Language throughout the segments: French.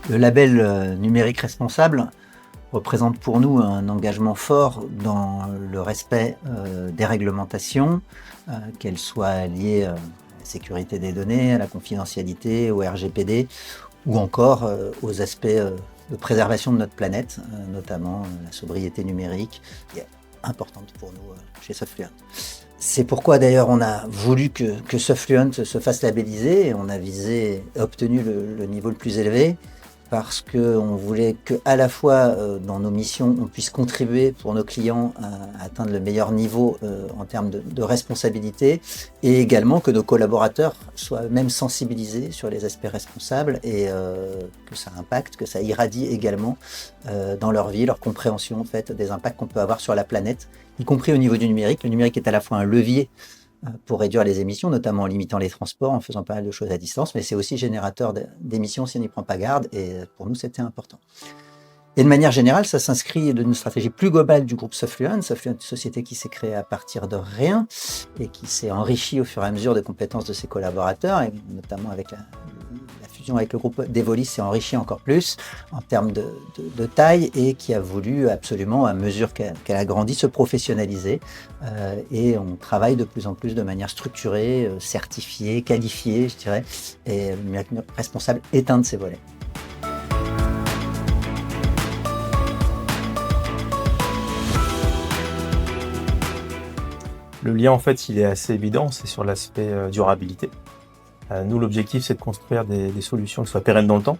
Le label numérique responsable représente pour nous un engagement fort dans le respect des réglementations, qu'elles soient liées à la sécurité des données, à la confidentialité, au RGPD ou encore aux aspects de préservation de notre planète, notamment la sobriété numérique, qui est importante pour nous chez Softfluent. C'est pourquoi d'ailleurs on a voulu que Softfluent se fasse labelliser et on a visé et obtenu le niveau le plus élevé parce qu'on voulait qu'à la fois dans nos missions on puisse contribuer pour nos clients à atteindre le meilleur niveau en termes de responsabilité et également que nos collaborateurs soient eux-mêmes sensibilisés sur les aspects responsables et que ça impacte, que ça irradie également dans leur vie, leur compréhension en fait, des impacts qu'on peut avoir sur la planète, y compris au niveau du numérique. Le numérique est à la fois un levier pour réduire les émissions, notamment en limitant les transports, en faisant pas mal de choses à distance, mais c'est aussi générateur d'émissions si on n'y prend pas garde, et pour nous, c'était important. Et de manière générale, ça s'inscrit dans une stratégie plus globale du groupe Softfluent. Softfluent, une société qui s'est créée à partir de rien et qui s'est enrichie au fur et à mesure des compétences de ses collaborateurs, et notamment avec la fusion avec le groupe Devolis s'est enrichi encore plus en termes de taille et qui a voulu absolument, à mesure qu'elle a grandi, se professionnaliser. Et on travaille de plus en plus de manière structurée, certifiée, qualifiée, je dirais, et le responsable est un de ces volets. Le lien, en fait, il est assez évident, c'est sur l'aspect durabilité. Nous, l'objectif, c'est de construire des solutions qui soient pérennes dans le temps,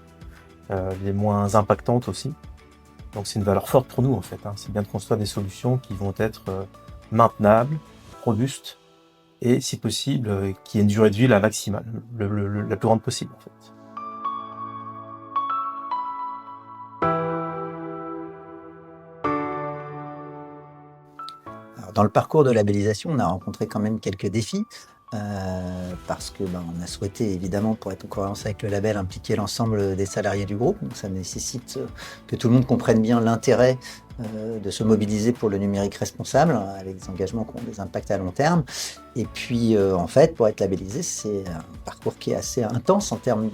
les moins impactantes aussi. Donc, c'est une valeur forte pour nous, en fait. C'est bien de construire des solutions qui vont être maintenables, robustes, et, si possible, qui aient une durée de vie la maximale, la plus grande possible, en fait. Alors, dans le parcours de labellisation, on a rencontré quand même quelques défis. Parce que on a souhaité évidemment, pour être en cohérence avec le label, impliquer l'ensemble des salariés du groupe. Donc ça nécessite que tout le monde comprenne bien l'intérêt de se mobiliser pour le numérique responsable, avec des engagements qui ont des impacts à long terme. Et puis en fait, pour être labellisé, c'est un parcours qui est assez intense en termes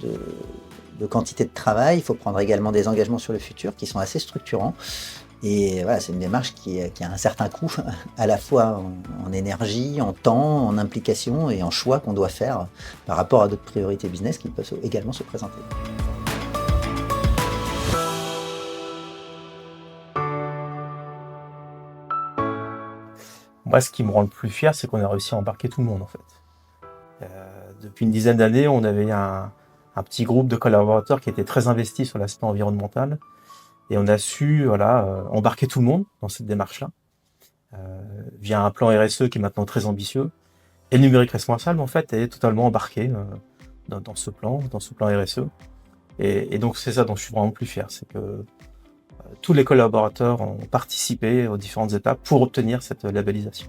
de quantité de travail. Il faut prendre également des engagements sur le futur qui sont assez structurants. Et voilà, c'est une démarche qui a un certain coût, à la fois en énergie, en temps, en implication et en choix qu'on doit faire par rapport à d'autres priorités business qui peuvent également se présenter. Moi, ce qui me rend le plus fier, c'est qu'on a réussi à embarquer tout le monde, en fait. Depuis une dizaine d'années, on avait un petit groupe de collaborateurs qui étaient très investis sur l'aspect environnemental. Et on a su embarquer tout le monde dans cette démarche-là, via un plan RSE qui est maintenant très ambitieux. Et le numérique responsable, en fait, est totalement embarqué dans ce plan RSE. Et donc, c'est ça dont je suis vraiment plus fier, c'est que tous les collaborateurs ont participé aux différentes étapes pour obtenir cette labellisation.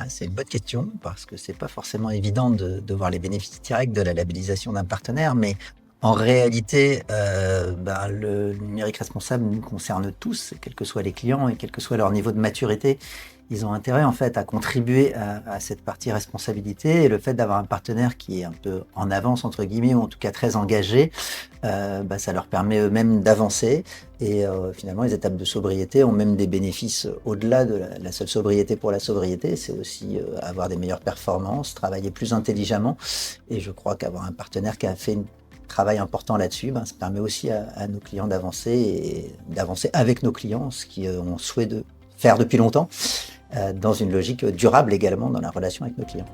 C'est une bonne question parce que c'est pas forcément évident de voir les bénéfices directs de la labellisation d'un partenaire, mais en réalité, le numérique responsable nous concerne tous, quels que soient les clients et quel que soit leur niveau de maturité. Ils ont intérêt en fait à contribuer à cette partie responsabilité, et le fait d'avoir un partenaire qui est un peu en avance entre guillemets, ou en tout cas très engagé, ça leur permet eux-mêmes d'avancer. Et finalement, les étapes de sobriété ont même des bénéfices au-delà de la seule sobriété pour la sobriété. C'est aussi avoir des meilleures performances, travailler plus intelligemment. Et je crois qu'avoir un partenaire qui a fait un travail important là-dessus, ça permet aussi à nos clients d'avancer et d'avancer avec nos clients, ce qu'on souhaite de faire depuis longtemps, dans une logique durable également dans la relation avec nos clients.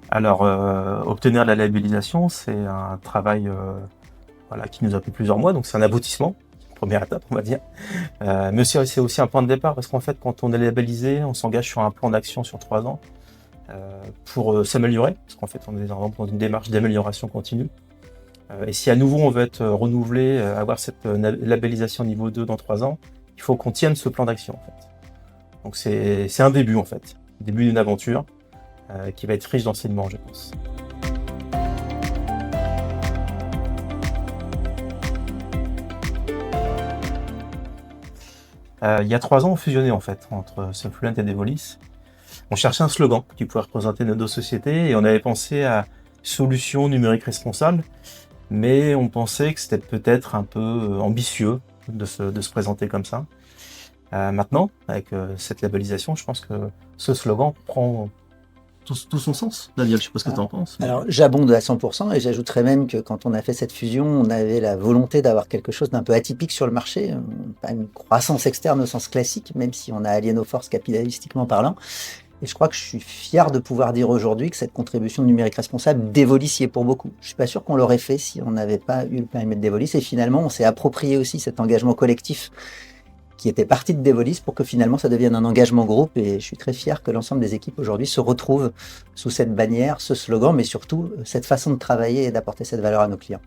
Alors, obtenir la labellisation, c'est un travail qui nous a pris plusieurs mois, donc c'est un aboutissement, première étape, on va dire. Mais c'est aussi un point de départ, parce qu'en fait, quand on est labellisé, on s'engage sur un plan d'action sur 3 ans pour s'améliorer, parce qu'en fait, on est dans une démarche d'amélioration continue. Et si à nouveau on veut être renouvelé, avoir cette labellisation niveau 2 dans 3 ans, il faut qu'on tienne ce plan d'action, en fait. Donc c'est un début, en fait, début d'une aventure qui va être riche d'enseignements, je pense. Il y a 3 ans, on fusionnait en fait entre Sunfluent et Devolis. On cherchait un slogan qui pouvait représenter nos deux sociétés et on avait pensé à solution numérique responsable, mais on pensait que c'était peut-être un peu ambitieux de se présenter comme ça. Maintenant, avec cette labellisation, je pense que ce slogan prend tout son sens. Daniel, je sais pas ce que tu en penses. Mais... Alors, j'abonde à 100% et j'ajouterais même que quand on a fait cette fusion, on avait la volonté d'avoir quelque chose d'un peu atypique sur le marché, pas une croissance externe au sens classique, même si on a allié nos forces capitalistiquement parlant. Et je crois que je suis fier de pouvoir dire aujourd'hui que cette contribution numérique responsable d'Evolis y est pour beaucoup. Je suis pas sûr qu'on l'aurait fait si on n'avait pas eu le périmètre d'Evolis. Et finalement, on s'est approprié aussi cet engagement collectif qui était parti de Devolis pour que finalement ça devienne un engagement groupe. Et je suis très fier que l'ensemble des équipes aujourd'hui se retrouvent sous cette bannière, ce slogan, mais surtout cette façon de travailler et d'apporter cette valeur à nos clients.